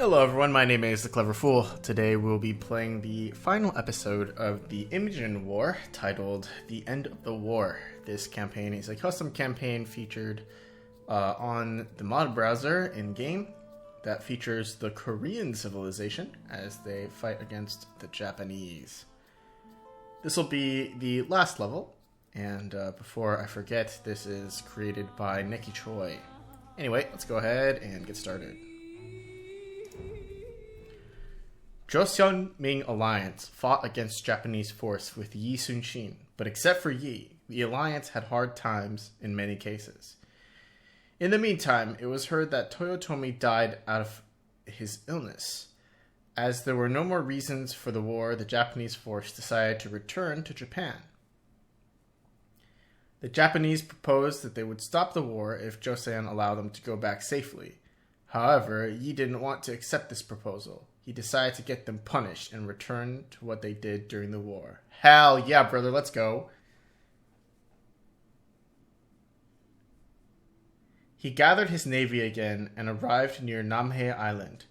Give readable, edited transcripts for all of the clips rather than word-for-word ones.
Hello everyone, my name is The Clever Fool. Today we'll be playing the final episode of the Imjin War, titled The End of the War. This campaign is a custom campaign featured on the mod browser in-game that features the Korean civilization as they fight against the Japanese. This will be the last level, and before I forget, this is created by Neki Choi. Anyway, let's go ahead and get started. Joseon-Ming Alliance fought against Japanese force with Yi Sun-shin, but except for Yi, the alliance had hard times in many cases. In the meantime, it was heard that Toyotomi died out of his illness. As there were no more reasons for the war, the Japanese force decided to return to Japan. The Japanese proposed that they would stop the war if Joseon allowed them to go back safely. However, Yi didn't want to accept this proposal. He decided to get them punished and return to what they did during the war. Hell yeah, brother, let's go. He gathered his navy again and arrived near Namhae Island.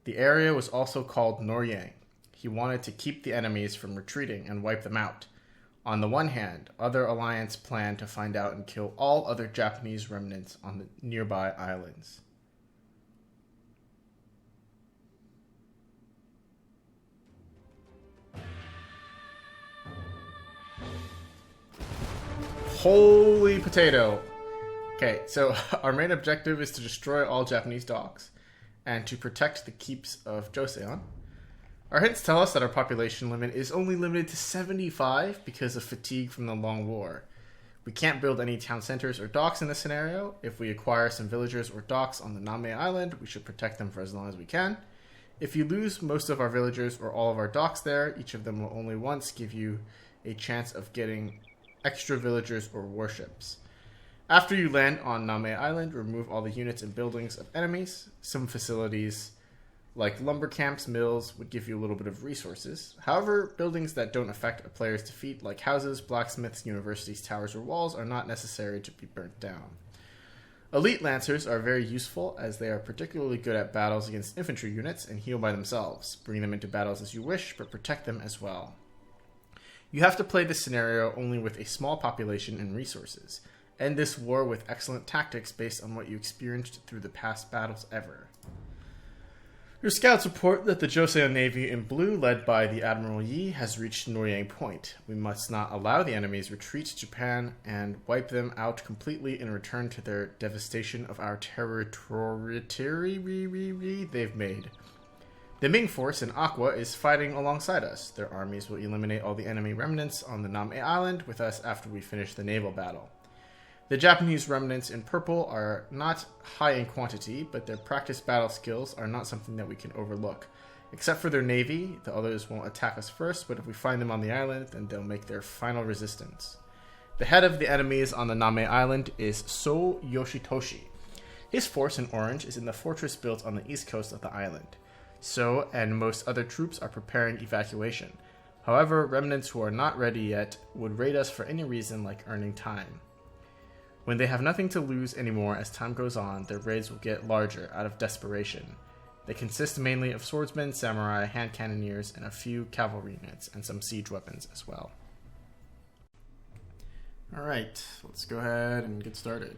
The area was also called Noryang. He wanted to keep the enemies from retreating and wipe them out. On the one hand, other alliance planned to find out and kill all other Japanese remnants on the nearby islands. Holy potato. Okay, so our main objective is to destroy all Japanese docks and to protect the keeps of Joseon. Our hints tell us that our population limit is only limited to 75 because of fatigue from the long war. We can't build any town centers or docks in this scenario. If we acquire some villagers or docks on the Namhae Island, we should protect them for as long as we can. If you lose most of our villagers or all of our docks there, each of them will only once give you a chance of getting extra villagers or warships. After you land on Namhae Island, remove all the units and buildings of enemies. Some facilities, like lumber camps, mills, would give you a little bit of resources. However, buildings that don't affect a player's defeat, like houses, blacksmiths, universities, towers, or walls, are not necessary to be burnt down. Elite Lancers are very useful as they are particularly good at battles against infantry units and heal by themselves. Bring them into battles as you wish, but protect them as well. You have to play this scenario only with a small population and resources. End this war with excellent tactics based on what you experienced through the past battles ever. Your scouts report that the Joseon Navy in blue, led by the Admiral Yi, has reached Noryang Point. We must not allow the enemies retreat to Japan and wipe them out completely in return to their devastation of our territory they've made. The Ming force in Aqua is fighting alongside us. Their armies will eliminate all the enemy remnants on the Namhae Island with us after we finish the naval battle. The Japanese remnants in purple are not high in quantity, but their practiced battle skills are not something that we can overlook. Except for their navy, the others won't attack us first, but if we find them on the island, then they'll make their final resistance. The head of the enemies on the Namhae Island is So Yoshitoshi. His force in orange is in the fortress built on the east coast of the island. So, and most other troops are preparing evacuation. However, remnants who are not ready yet would raid us for any reason like earning time. When they have nothing to lose anymore as time goes on, their raids will get larger out of desperation. They consist mainly of swordsmen, samurai, hand cannoneers, and a few cavalry units, and some siege weapons as well. Alright, let's go ahead and get started.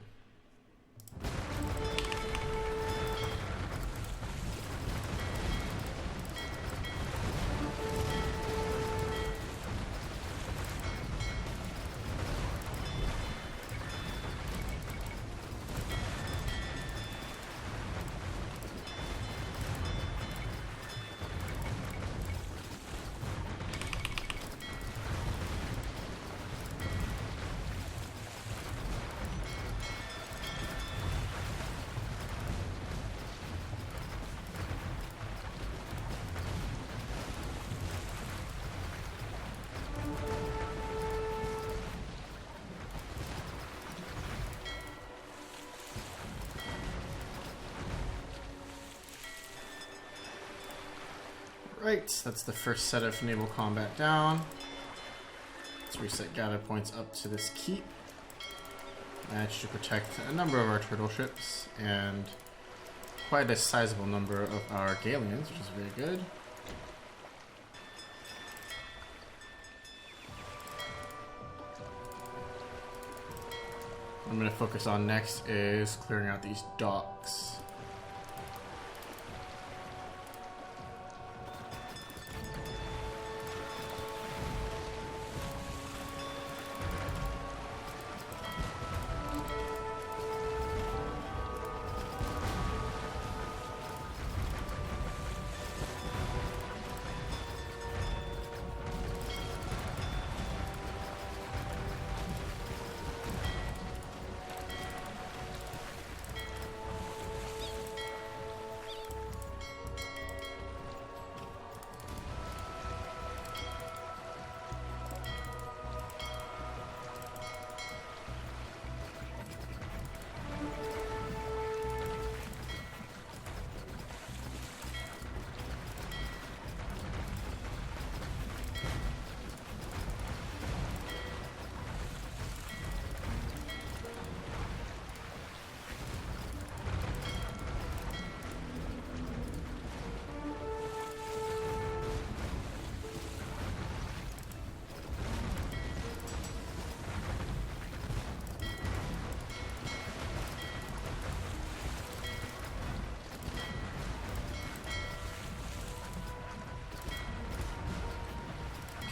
Right, that's the first set of naval combat down. Let's reset gather points up to this keep. Managed to protect a number of our turtle ships and quite a sizable number of our Galians, which is very good. What I'm going to focus on next is clearing out these docks.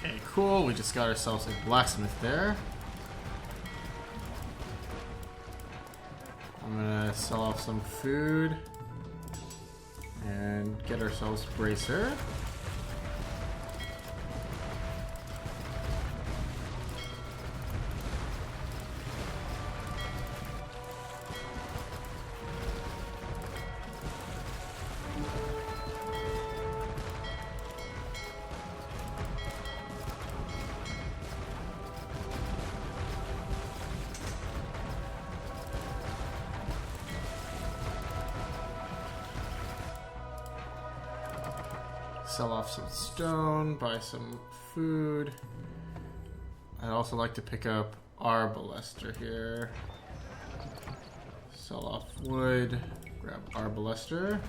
Okay, cool. We just got ourselves a blacksmith there. I'm gonna sell off some food and get ourselves bracer. Sell off some stone, buy some food. I'd also like to pick up Arbalester here. Sell off wood, grab Arbalester.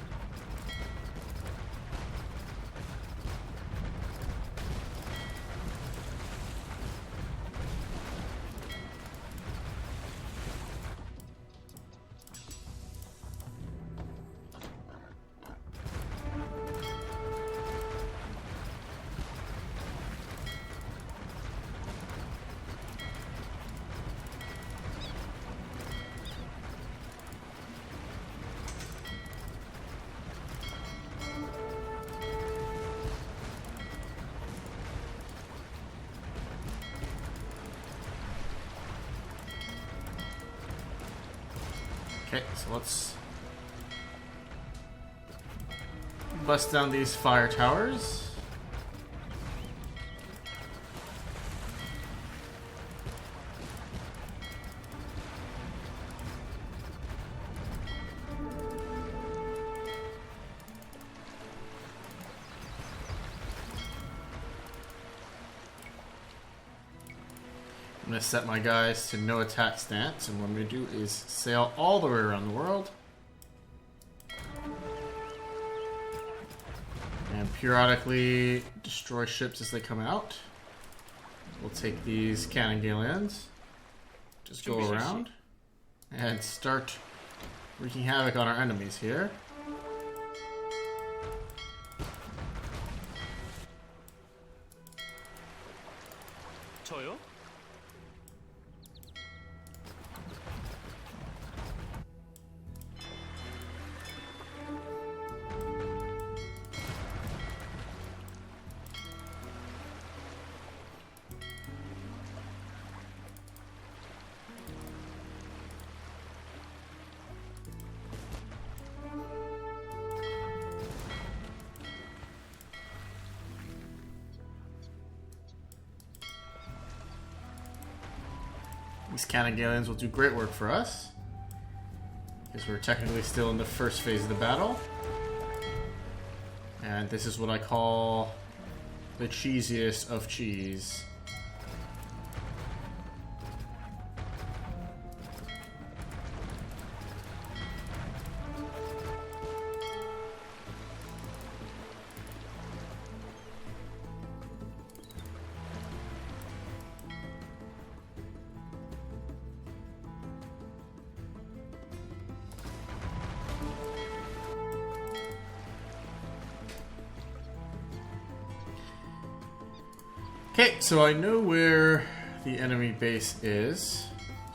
Okay, so let's bust down these fire towers. I'm going to set my guys to no attack stance, and what I'm going to do is sail all the way around the world. And periodically destroy ships as they come out. We'll take these cannon galleons, just go around, and start wreaking havoc on our enemies here. 저요? These cannon galleons will do great work for us, because we're technically still in the first phase of the battle. And this is what I call the cheesiest of cheese. Okay, so I know where the enemy base is.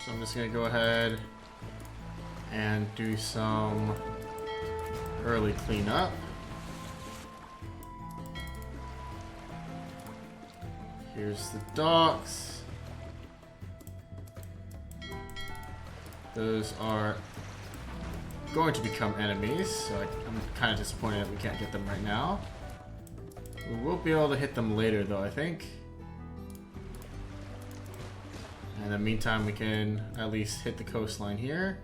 So I'm just going to go ahead and do some early cleanup. Here's the docks. Those are going to become enemies, so I'm kind of disappointed that we can't get them right now. We will be able to hit them later though, I think. And in the meantime, we can at least hit the coastline here.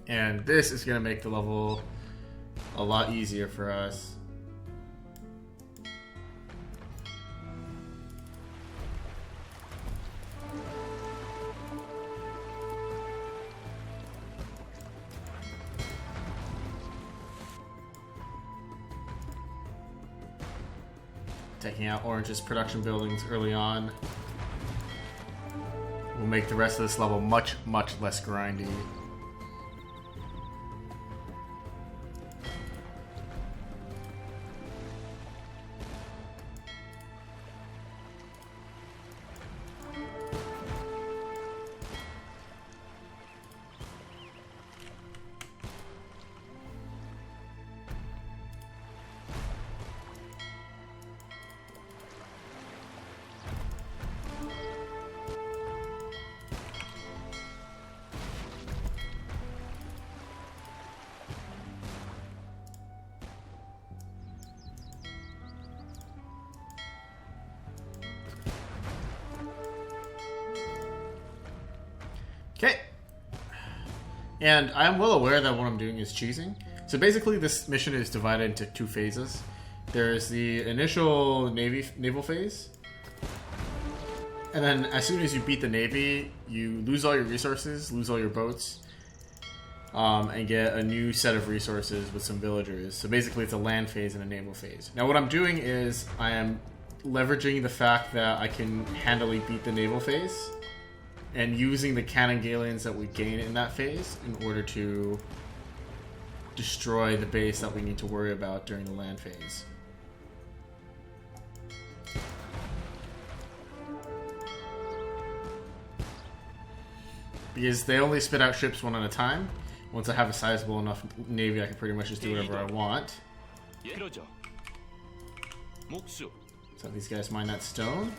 And this is going to make the level a lot easier for us. Taking out Orange's production buildings early on will make the rest of this level much, much less grindy. Okay. And I'm well aware that what I'm doing is cheesing. So basically this mission is divided into two phases. There's the initial naval phase. And then as soon as you beat the Navy, you lose all your resources, lose all your boats, and get a new set of resources with some villagers. So basically it's a land phase and a naval phase. Now what I'm doing is I am leveraging the fact that I can handily beat the naval phase and using the cannon galleons that we gain in that phase in order to destroy the base that we need to worry about during the land phase. Because they only spit out ships one at a time. Once I have a sizable enough navy, I can pretty much just do whatever I want. So these guys mine that stone.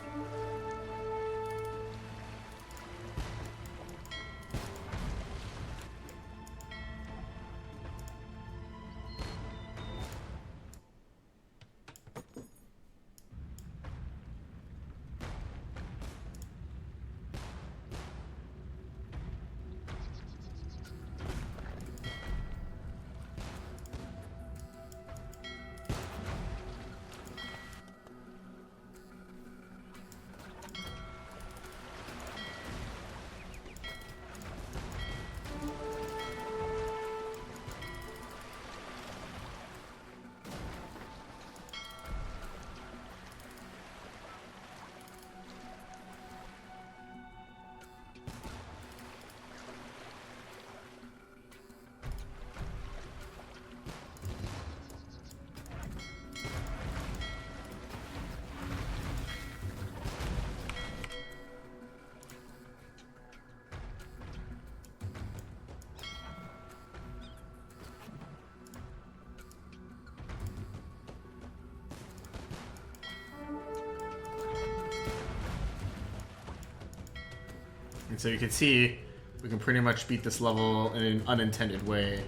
And so you can see we can pretty much beat this level in an unintended way.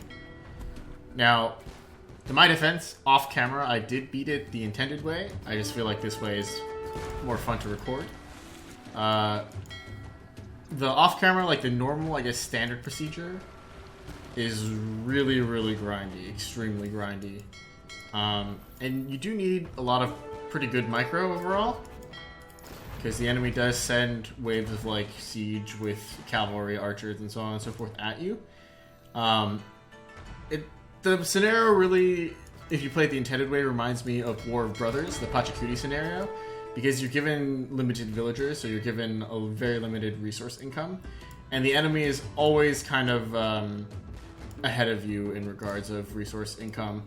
Now, to my defense, off camera I did beat it the intended way. I just feel like this way is more fun to record. The off camera, like the normal, I guess, standard procedure is really, really grindy, extremely grindy. And you do need a lot of pretty good micro overall, because the enemy does send waves of like siege with cavalry, archers, and so on and so forth at you. The scenario really, if you play it the intended way, reminds me of War of Brothers, the Pachacuti scenario, because you're given limited villagers, so you're given a very limited resource income, and the enemy is always kind of ahead of you in regards of resource income.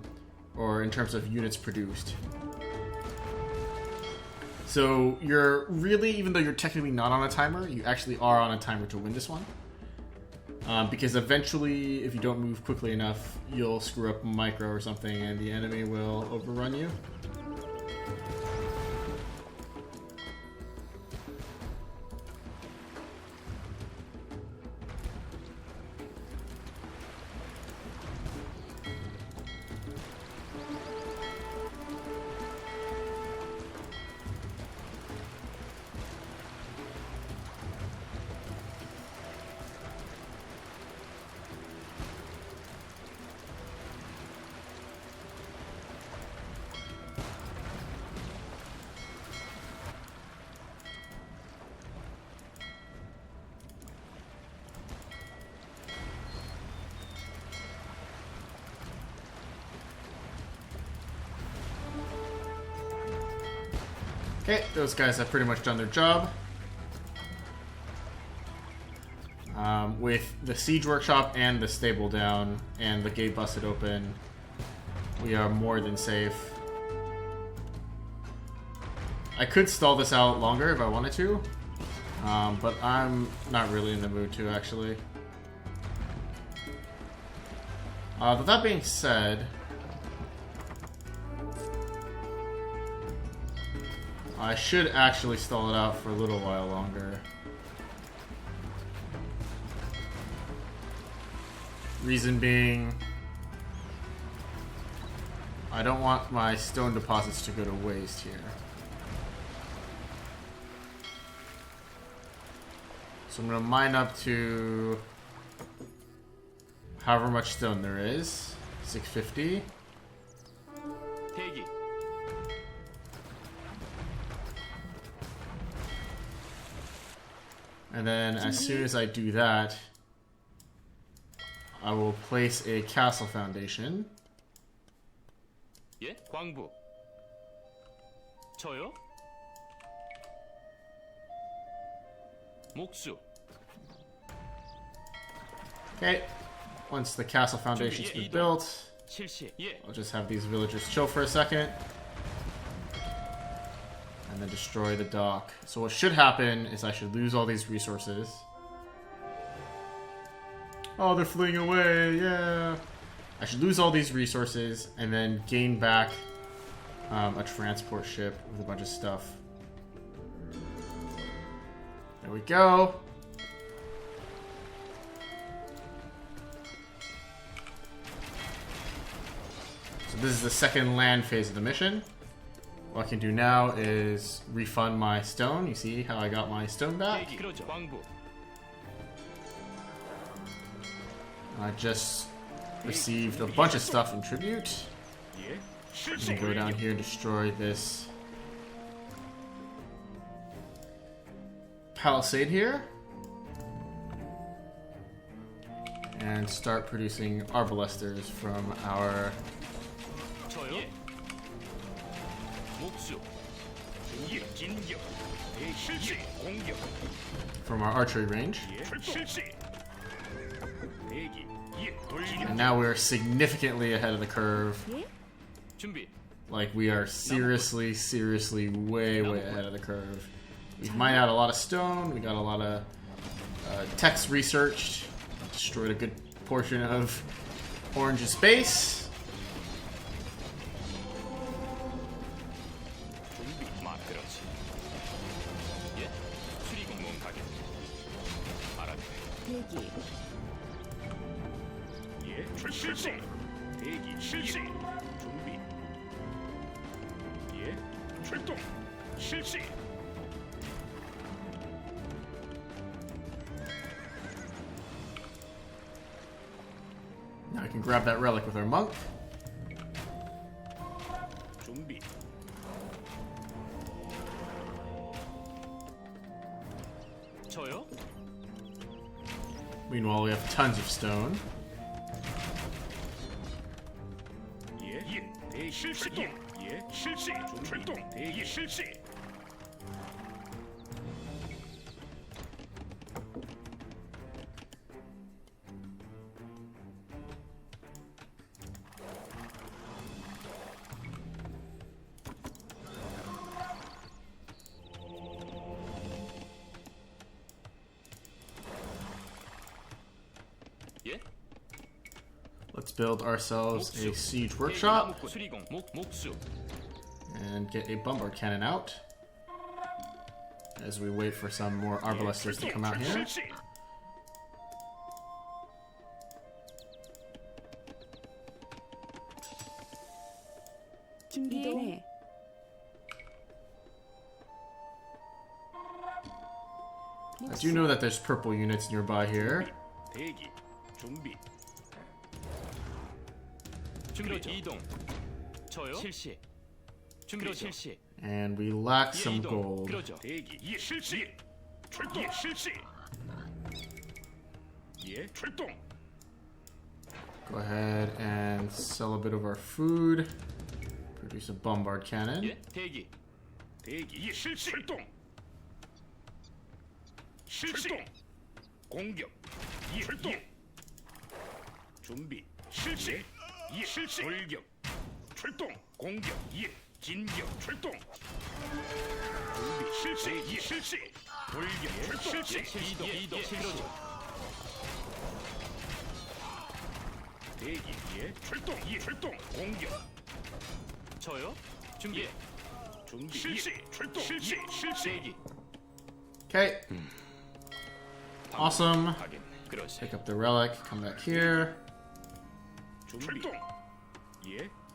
or in terms of units produced. So you're really, even though you're technically not on a timer, you actually are on a timer to win this one. Because eventually, if you don't move quickly enough, you'll screw up micro or something and the enemy will overrun you. Okay, those guys have pretty much done their job. With the siege workshop and the stable down and the gate busted open, we are more than safe. I could stall this out longer if I wanted to, but I'm not really in the mood to, actually. But that being said, I should actually stall it out for a little while longer. Reason being, I don't want my stone deposits to go to waste here. So I'm going to mine up to however much stone there is, 650. 대기. And then as soon as I do that, I will place a castle foundation. 예, 광부. 저요? 목수. Okay, once the castle foundation's been built, 실시. 예. I'll just have these villagers chill for a second. And then destroy the dock. So what should happen is I should lose all these resources. Oh, they're fleeing away, yeah. I should lose all these resources and then gain back a transport ship with a bunch of stuff. There we go. So this is the second land phase of the mission. What I can do now is refund my stone. You see how I got my stone back? 대기. 그러죠. 광부. I just received a bunch of stuff in tribute. 예. You can go down here and destroy this palisade here. And start producing arbalesters from our 저요? 예. 목수. 예. 진격. 예. 실시. 공격. archery range. 예. 실시. 대기. 예. And now we're significantly ahead of the curve. 준비. Like, we are seriously, seriously way ahead of the curve. We've mined out a lot of stone, we got a lot of text researched, destroyed a good portion of Orange's base. 준비. 막 그렇지. 예. 수리 공무원 가게. 알았네. 대기. 예. 실시. 대기. 실시. 준비. 예. 출동. 실시. Now I can grab that relic with our monk. 준비. 저요? Meanwhile, we have tons of stone. 예. 예. 대기. 출동. 예. 실시. 출동. 대기. 실시. Let's build ourselves a siege workshop 수리공 목수 and get a bombard cannon out as we wait for some more arbalesters to come out here. 실시 이동해. I do know that there's purple units nearby here. 대기 준비 준비 이동 저요 실시 준비 실시 And we lack some 이동 gold. 그러죠 대기 예 실시 출동 예 실시 예 출동 Go ahead and sell a bit of our food. Produce a bombard cannon. 예 대기 대기 예 실시 출동 실시 공격 예 출동 준비 실시 예 실시 돌격 출동 공격 예 진격 출동 준비 실시 예 실시 돌격 출동 이동 실시 대기 예 출동 예 출동 공격 저요 준비 준비 실시 출동 실시 실시 대기 Okay. Awesome. 확인 그러시 Pick up the relic. Come back here. 준비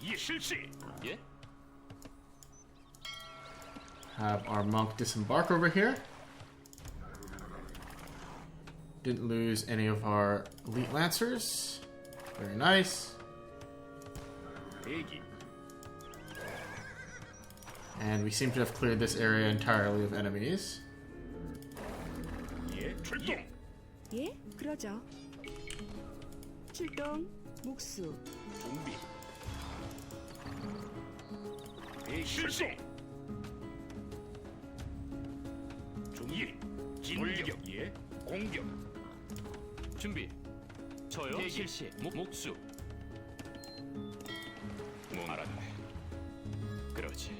예 실시 예 Have our monk disembark over here. Didn't lose any of our elite lancers. Very nice. 대기 And we seem to have cleared this area entirely of enemies. 예 출동 예, 그러죠. 출동. 목수. 준비 실시 준비 진격 예 공격 준비 저요 실시 목수 알았네 그러지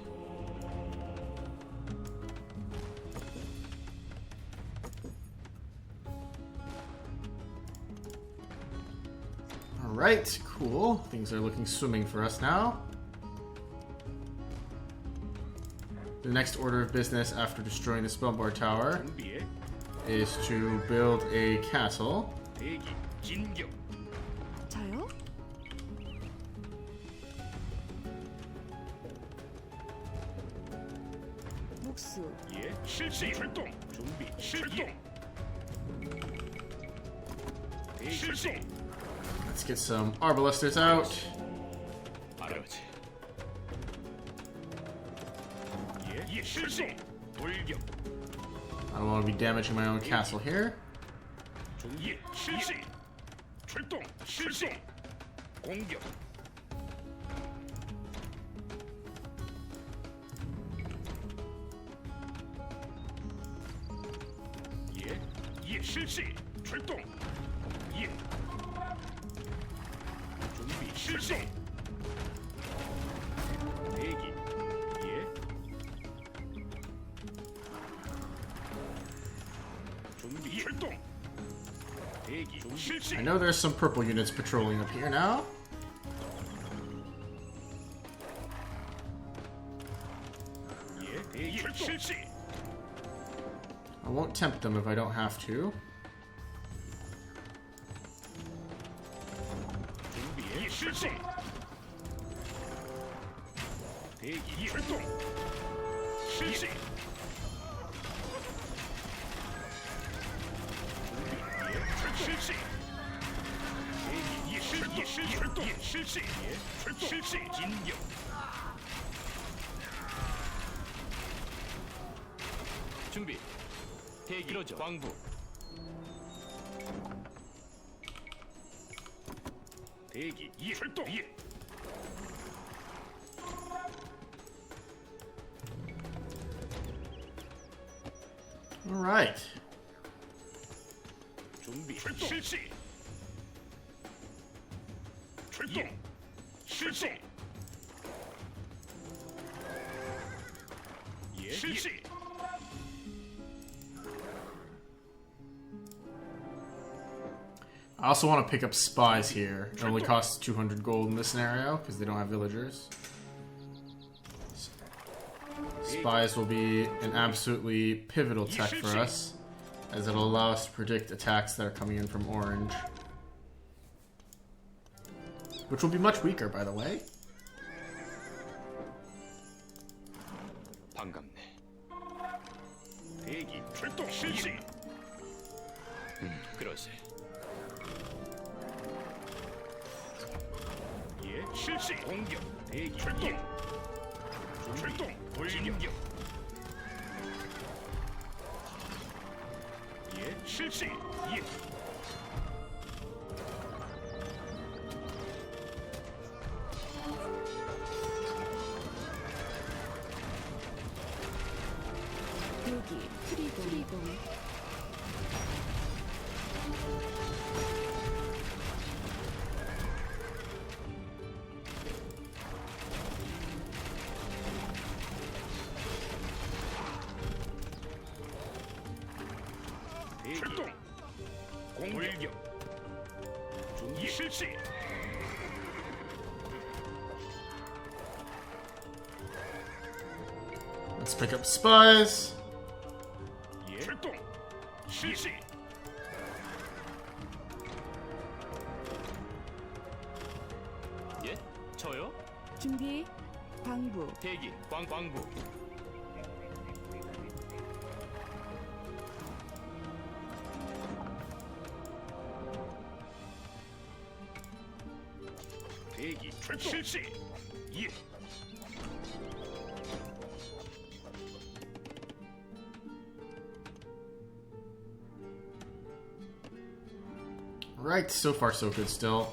Alright, cool. Things are looking swimming for us now. The next order of business after destroying this bombard tower 준비해 is to build a castle. 대기 진격 저요? 목수. 예 실시 출동 준비 출동 실시 Let's get some arbalesters out. 알았지 예 실시 돌격 I don't want to be damaging my own castle here. 준비 실시 출동 실시 공격 예 실시 출동 예 준비 실시 대기 예 준비 출동 대기 실시 I know there's some purple units patrolling up here now. 예 대기 실시 I won't tempt them if I don't have to. 준비 실시 대기 출동 실시 준비 실시 대기 실시 출동 실시 출동 실시 진격 준비 대기 그러죠 광부 대기 출동 All right. 준비 실시 출동 실시 예 실시 I also want to pick up spies here. It only costs 200 gold in this scenario because they don't have villagers. Spies will be an absolutely pivotal tech for us, as it'll allow us to predict attacks that are coming in from orange. Which will be much weaker, by the way. 반갑네. 대기 출동 실시. 그러지. 예, 실시. 공격. 대기 출동. 출동. 돌격. 예, 실시. 예. 대기 프리동. 출동. 공격. 준비 실시. Let's pick up spies. 예. 출동. 실시. 예? 저요? 준비. 광부. 대기. 광부. 대기. 출동. 실시. 예. Right, so far so good still.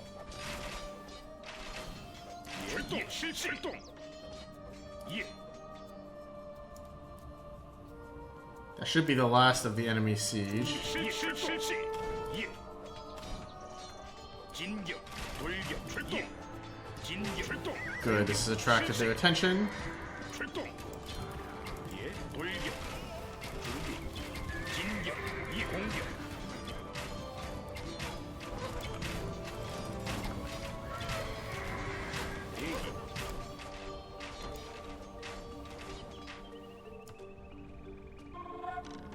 출동. 실시. 출동. 예. That should be the last of the enemy siege. 실시. 예. 진격. 돌격. 출동. 진격. 출동. Good, this has attracted their attention. 출동. 예. 돌격. 준비. 진격. 예. 공격. 대기.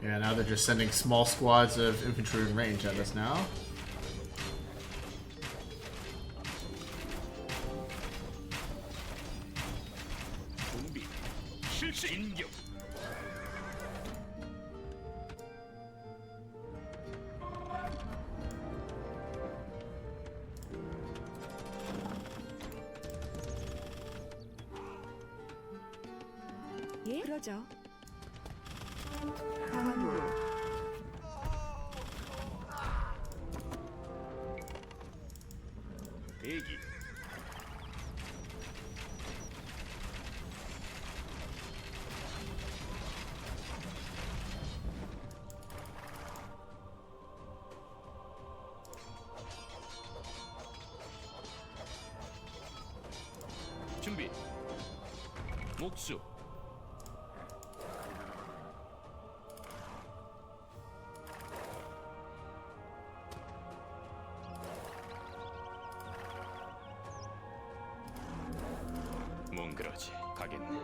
Yeah, now they're just sending small squads of infantry in range at us now. 준비. 실시. 진격. 예, 그러죠. 광부. 대기. 준비. 목수. 뭔 그러지. 가겠네.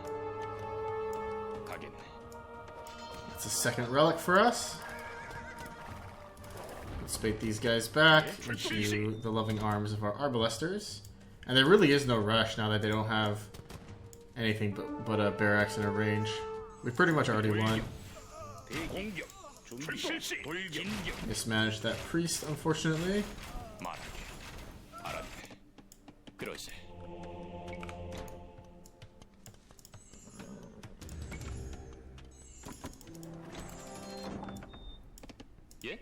It's a second relic for us. Let's bait these guys back into the loving arms of our arbalesters. And there really is no rush now that they don't have anything but a barracks in a range. We pretty much already won. 공격. 준비 실시. 돌격. Mismanaged that priest, unfortunately. 말하게. 알았네. 그러지. 예?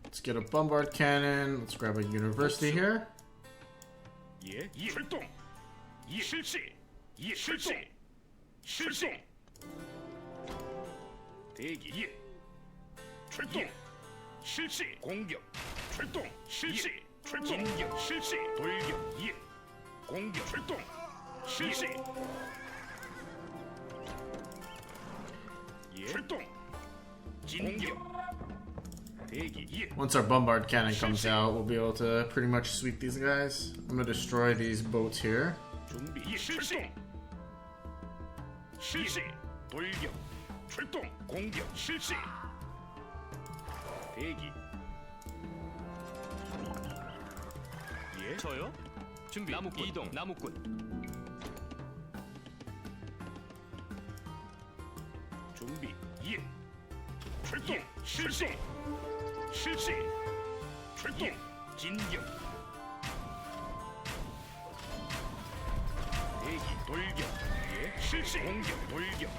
Let's get a bombard cannon. Let's grab a university here. 예. 출동. 예. 실시. 예. 실시. 실시. 대기. 예. 출동. 실시. 공격. 출동. 실시. 출동. 진격. 실시. 돌격. 예. 공격. 출동. 실시. 예. 출동. 진격. 대기. 예. Once our bombard cannon comes out, we'll be able to pretty much sweep these guys. I'm gonna destroy these boats here. 준비. 실시. 실시. 돌격. 출동. 공격. 실시. 대기. 예. 저요? 준비. 나무꾼. 이동. 나무꾼. 준비. 예. 출동. 실시. 실시. 출동. 진격. 대기. 돌격. 예. 실시. 공격. 돌격.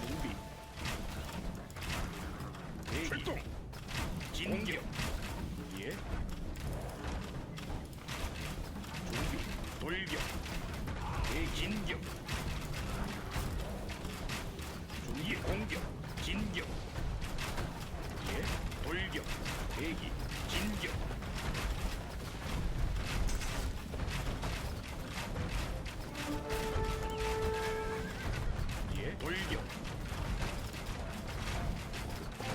준비. 대기. 출동. 진격. 예. 준비. 돌격. 대기. 진격. 준비. 공격. 진격. 예. 돌격. 대기. 진격. 예. 돌격.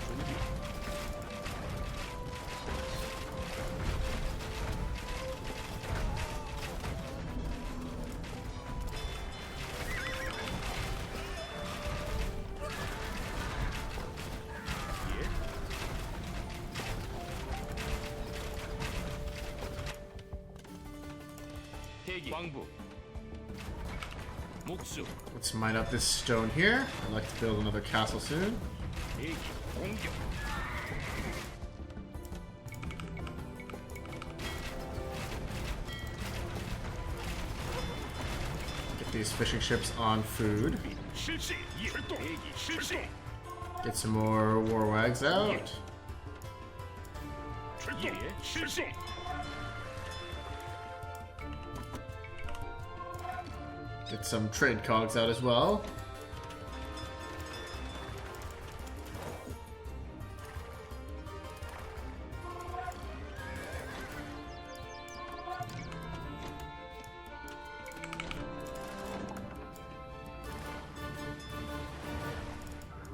준비. 예. 대기. 광부. 목수. Let's mine up this stone here. I'd like to build another castle soon. 대기. 공격. Get these fishing ships on food. 실시. 출동. 대기. 실시. Get some more war wags out. 출동. 실시. Get some trade cogs out as well.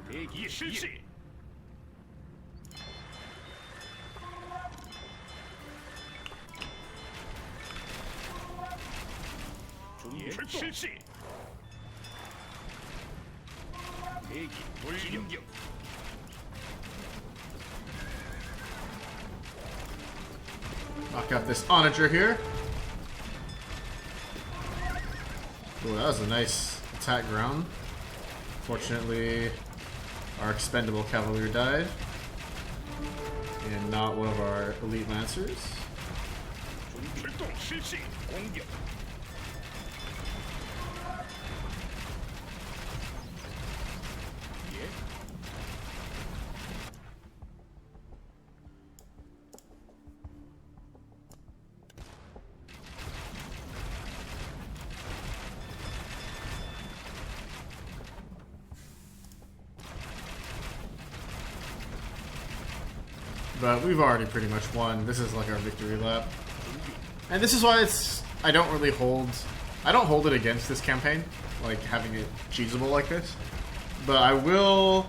대기. 실시. 준비. 실시. 대기. 돌격. Knock out this onager here. Ooh, that was a nice attack ground. Fortunately, our expendable cavalier died. And not one of our elite lancers. 출동. 실시. 공격. 예. But we've already pretty much won. This is like our victory lap. And this is why I don't hold it against this campaign, like having it cheesable like this. But I will,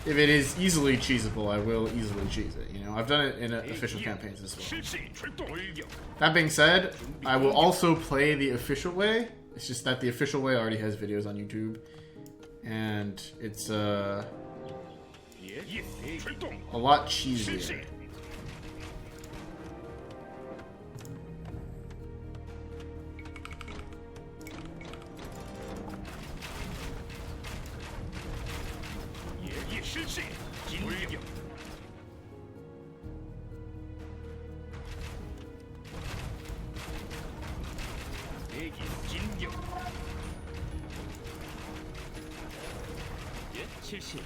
if it is easily cheesable, I will easily cheese it. You know, I've done it in official campaigns as well. 실시. 출동. 돌격. That being said, I will also play the official way. It's just that the official way already has videos on YouTube, and it's 예. 대기. 출동. a lot 실시. cheesier. 예. 실시. 진격. 대기. 진격. 예. 실시.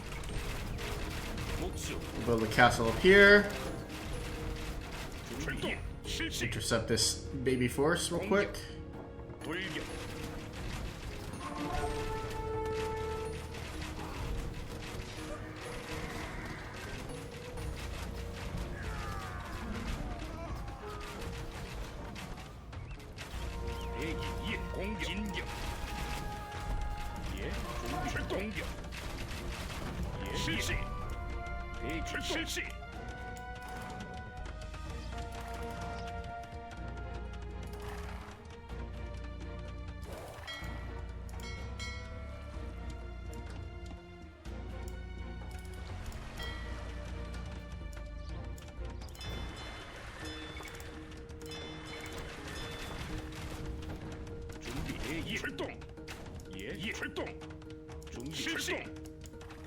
목수. Build a castle up here. 출동. 실시. Intercept this baby force real quick. 돌격. 대기. 예. 공격. 진격. 예. 준비. 출동. 공격. 예. 실시. 대기. 실시.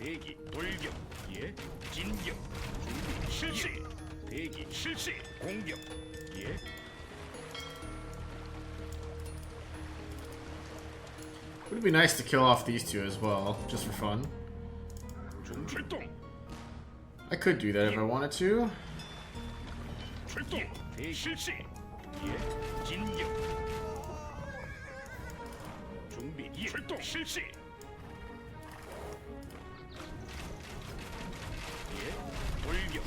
대기 돌격 예 진격 준비 실시 대기 실시 공격 예 Would it be nice to kill off these two as well, just for fun? 출동 I could do that if I wanted to. 출동 대기 실시 예 진격 준비 예 출동 실시 예 돌격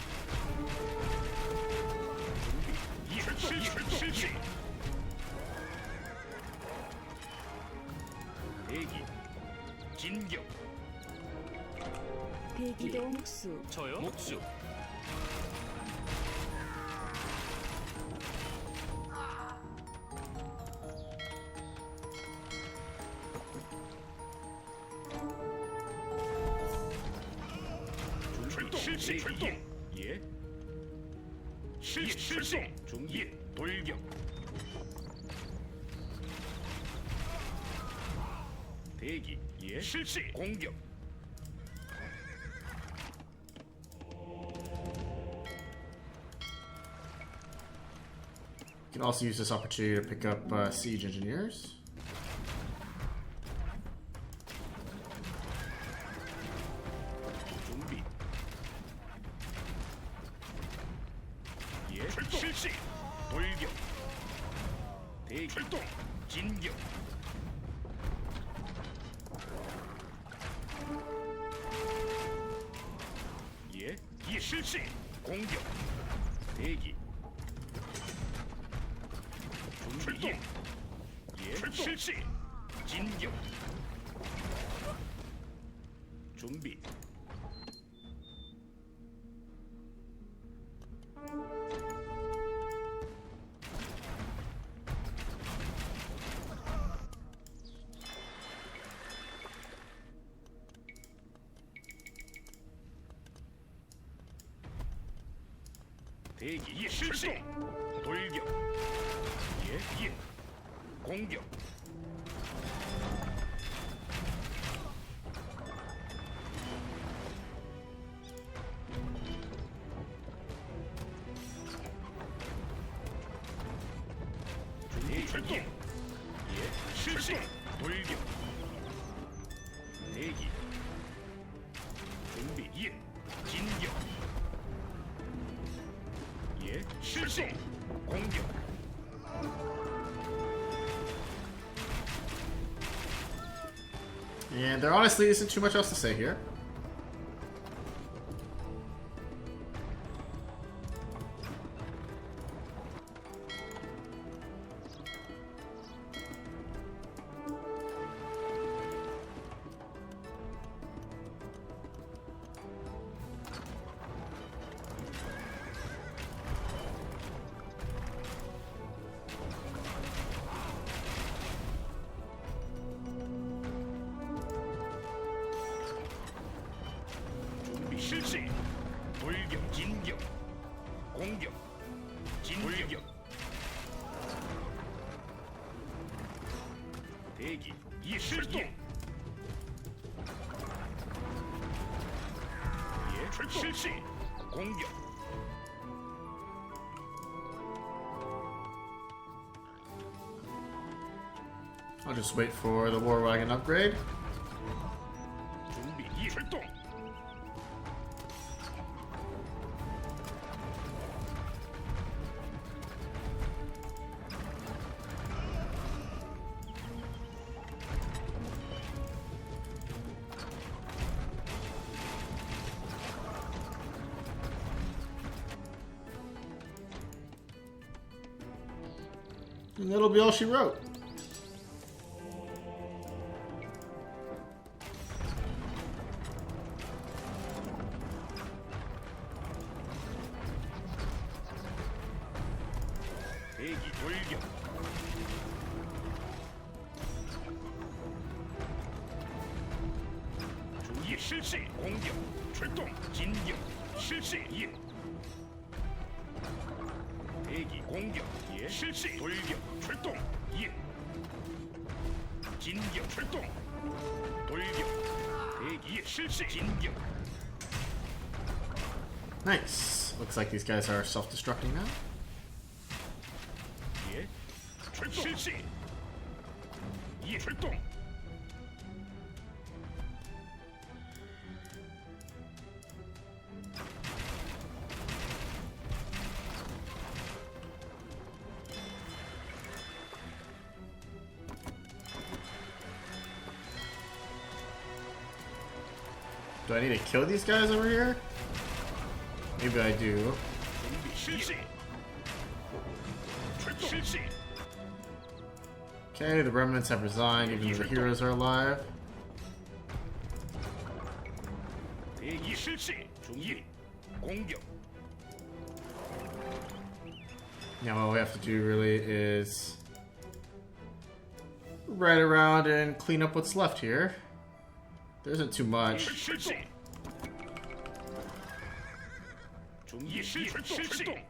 준비 예 출동 실시 대기 진격 대기 이동 목수 저요. 목수. 출동 실시 출동 예 실시 출동 준비 돌격 대기 예 실시 공격 You can also use this opportunity to pick up siege engineers. 준비 예 출동 실시 돌격 대기 출동 진격 예 실시 공격 대기 출동 예 실시 진격 준비 대기 실시 돌격 예 공격 준비 출동 예 실시 돌격 대기 준비 예 진격 예 실시 공격 And there honestly isn't too much else to say here. 준비 실시 돌격 진격 공격 진격 대기 이 실동 예 출동 실시 공격 I'll just wait for the war wagon upgrade. 준비 이 출동 And that'll be all she wrote. 대기 돌격 준비 실시 공격 출동 진격 실시 예 대기 공격 예 실시 돌격 출동 예 진격 출동 돌격. 대기 실시. 진격. Nice. Looks like these guys are self-destructing now. 예. 출동. 실시. 예. 출동. Do I need to kill these guys over here? Maybe I do. 준비 실시. 출동. 실시. Okay, the remnants have resigned, even though the heroes are alive. 대기 실시. 준비. 공격. Now all we have to do really is ride around and clean up what's left here. There isn't too much. 실시. 준비 실시.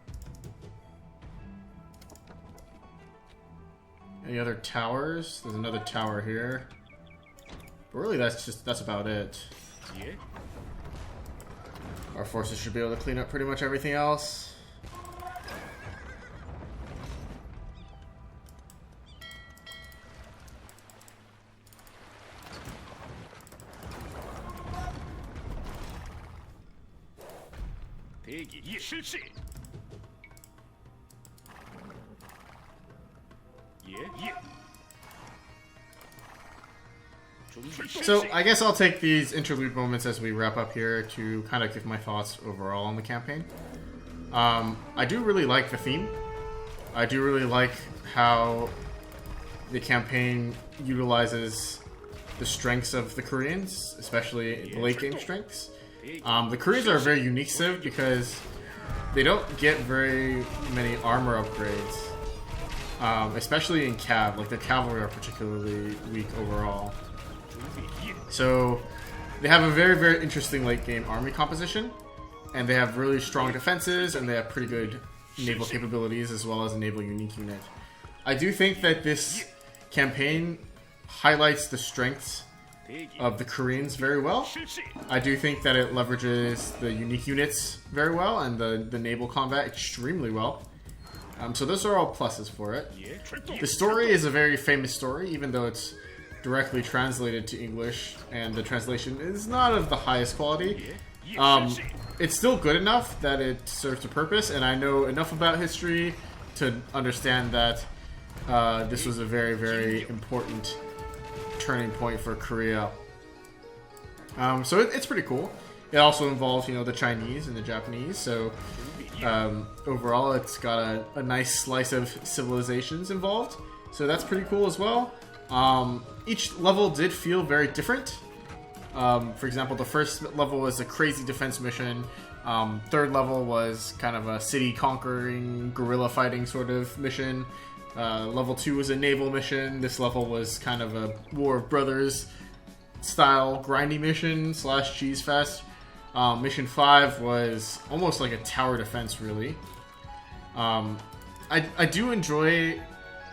Any other towers? There's another tower here. But really that's about it. 예. Our forces should be able to clean up pretty much everything else. 대기 실시. 예. 준비 So 실시. I guess I'll take these interlude moments as we wrap up here to kind of give my thoughts overall on the campaign. I do really like the theme. I do really like how the campaign utilizes the strengths of the Koreans, especially the late game strengths. The Koreans are a very unique civ because they don't get very many armor upgrades, especially in cav. Like their cavalry are particularly weak overall. So they have a very, very interesting late game army composition, and they have really strong defenses, and they have pretty good naval capabilities as well as a naval unique unit. I do think that this campaign highlights the strengths of the Koreans very well. I do think that it leverages the unique units very well and the naval combat extremely well. So those are all pluses for it. The story is a very famous story, even though it's directly translated to English and the translation is not of the highest quality. It's still good enough that it serves a purpose, and I know enough about history to understand that this was a very, very important turning point for Korea. So it's pretty cool. It also involves, the Chinese and the Japanese, so overall it's got a nice slice of civilizations involved, so that's pretty cool as well. Each level did feel very different. For example, the first level was a crazy defense mission. Third level was kind of a city conquering, guerrilla fighting sort of mission. Level 2 was a naval mission. This level was kind of a War of Brothers style grindy mission / cheese fest. Mission 5 was almost like a tower defense, really. I do enjoy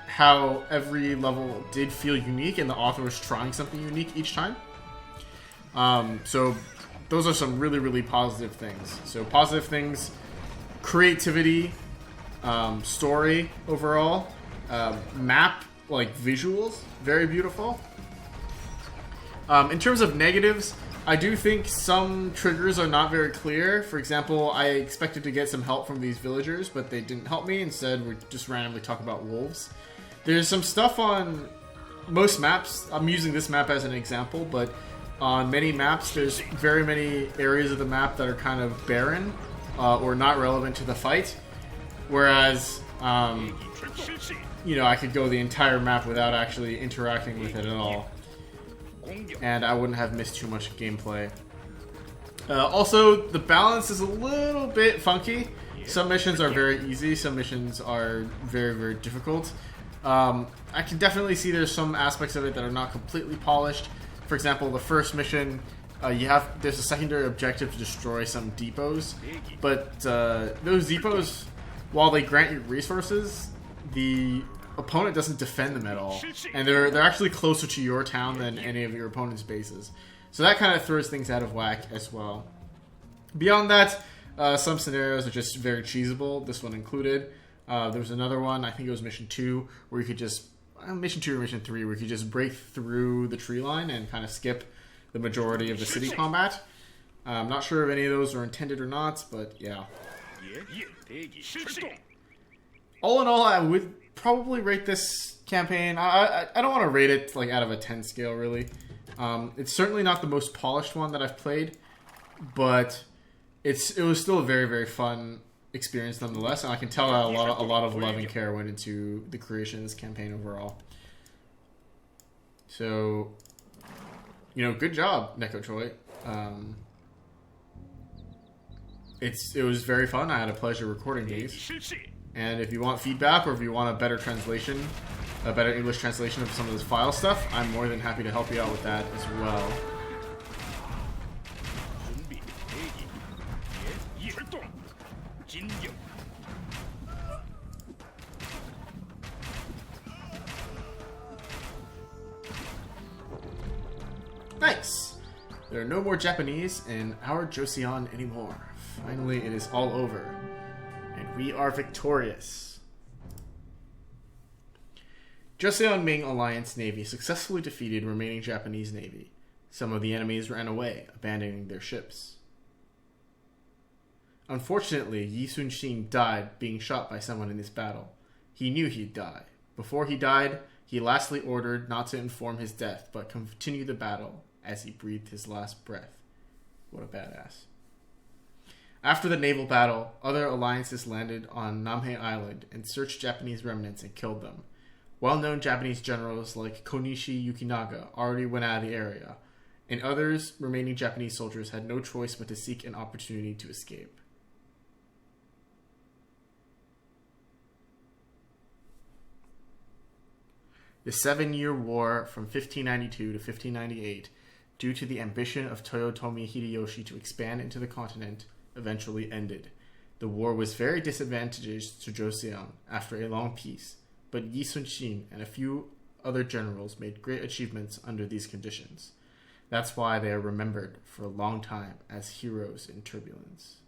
how every level did feel unique and the author was trying something unique each time. So those are some really, really positive things. So positive things, creativity, story overall, map, like visuals, very beautiful. In terms of negatives, I do think some triggers are not very clear. For example, I expected to get some help from these villagers, but they didn't help me. Instead, we just randomly talk about wolves. There's some stuff on most maps. I'm using this map as an example, but on many maps, there's very many areas of the map that are kind of barren or not relevant to the fight. Whereas, I could go the entire map without actually interacting with it at all. And I wouldn't have missed too much gameplay. Also, the balance is a little bit funky. Some missions are very easy, some missions are very, very difficult. I can definitely see there's some aspects of it that are not completely polished. For example, the first mission, there's a secondary objective to destroy some depots, but those depots, while they grant you resources, the opponent doesn't defend them at all, and they're actually closer to your town than any of your opponent's bases. So that kind of throws things out of whack as well. Beyond that, some scenarios are just very cheesable. This one included. There was another one, I think it was Mission 2, where you could just... Mission 2 or Mission 3, where you could just break through the tree line and kind of skip the majority of the city combat. I'm not sure if any of those are intended or not, but yeah. All in all, I would probably rate this campaign... I don't want to rate it like out of a 10 scale, really. It's certainly not the most polished one that I've played, but it was still a very, very fun experience nonetheless, and I can tell that a lot of love and care went into the creation of this campaign overall. So, good job, Neko Troy. It was very fun. I had a pleasure recording these. And if you want feedback, or if you want a better translation, a better English translation of some of this file stuff, I'm more than happy to help you out with that as well. Nice! There are no more Japanese in our Joseon anymore. Finally, it is all over. And we are victorious. Joseon Ming Alliance Navy successfully defeated remaining Japanese Navy. Some of the enemies ran away, abandoning their ships. Unfortunately, Yi Sun-shin died being shot by someone in this battle. He knew he'd die. Before he died, he lastly ordered not to inform his death, but continue the battle as he breathed his last breath. What a badass. After the naval battle, other alliances landed on Namhae Island and searched Japanese remnants and killed them. Well-known Japanese generals like Konishi Yukinaga already went out of the area, and others remaining Japanese soldiers had no choice but to seek an opportunity to escape. The 7-year war from 1592 to 1598, due to the ambition of Toyotomi Hideyoshi to expand into the continent, eventually ended. The war was very disadvantageous to Joseon after a long peace, but Yi Sun-shin and a few other generals made great achievements under these conditions. That's why they are remembered for a long time as heroes in turbulence.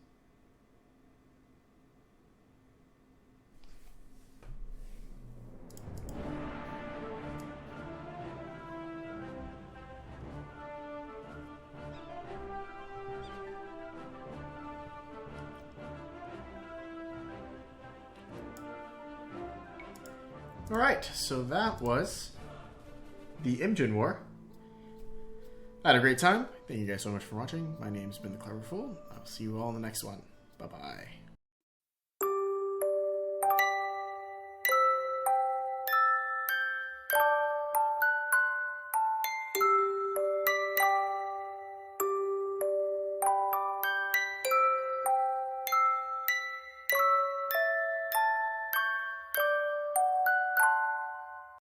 Alright, so that was the Imjin War. I had a great time. Thank you guys so much for watching. My name's been The Clever Fool. I'll see you all in the next one. Bye-bye.